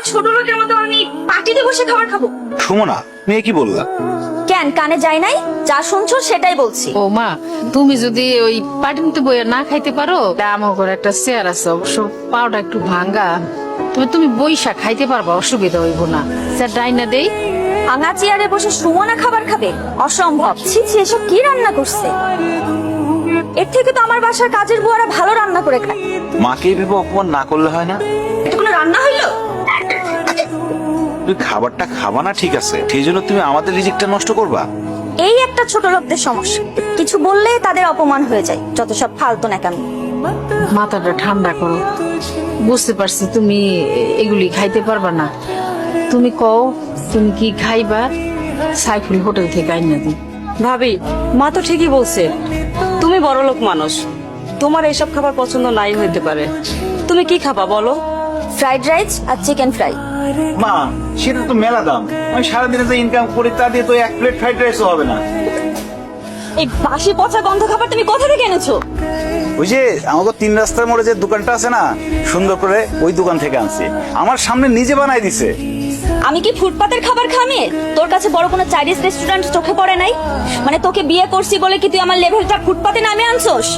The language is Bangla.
ছোট লোকের মতো আমি পার্টিতে বসে খাবার খাবো? সুমনা, মেয়ে কি বললা? কেন কানে যায় নাই? যা শুনছো সেটাই বলছি। ও মা, তুমি যদি ওই পাটিতে বইয়া না খাইতে পারো, আমার ঘরে একটা চেয়ার আছে, অবশ্য পাওটা একটু ভাঙ্গা, তবে তুমি বইসা খাইতে পারবা, অসুবিধা হইব না। স্যার ডাইনা দেই। ভাঙা চেয়ারে বসে সুমনা খাবার খাবে? অসম্ভব। ছি ছি, এসব কি রান্না করছে? এর থেকে তো আমার বাসার কাজের বুয়ারা ভালো রান্না করে খায়। মাকে ভেবে অপমান না করলে হয় না? এটা কোনো রান্না হইলো? তুই খাবারটা খাবা না ঠিক আছে, সেই জন্য তুমি আমাদের রিজিকটা নষ্ট করবা? এই একটা ছোট লোকদের সমস্যা, কিছু বললে তাদের অপমান হয়ে যায়। যত সব ফালতু নাকামি। মাথাটা ঠান্ডা করো, বুঝতে পারছি তুমি এগুলি খাইতে পারবা না। তুমি কও তুমি কি খাইবা, সাইফুল হোটেল থেকে আইনা দিই। ভাবি, মা তো ঠিকই বলছে, তুমি বড়লোক মানুষ, তোমার এইসব খাবার পছন্দ নাই হইতে পারে। তুমি কি খাবা বলো? ফ্রাইড রাইস আর চিকেন ফ্রাই। মা, সেটা তো মেলা দাম। আমি সারাদিনে যে ইনকাম করি তা দিয়ে তো এক প্লেট ফ্রাইড রাইসও হবে না। এই বাসি পচা গন্ধ খাবার তুমি কোথা থেকে এনেছো? ওই যে আমাকে 3 রাস্তার মোড়ে যে দোকানটা আছে না, সুন্দর করে ওই দোকান থেকে আনছি। আমার সামনে নিজে বানাই দিছে। আমি কি ফুটপাতের খাবার খামে? তোর কাছে বড় কোনো চাইনিজ রেস্টুরেন্ট চোখে পড়ে নাই? মানে তোকে বিয়ে করছি বলে কি তুই আমার লেভেলটা ফুটপাতে নামে আনছোস?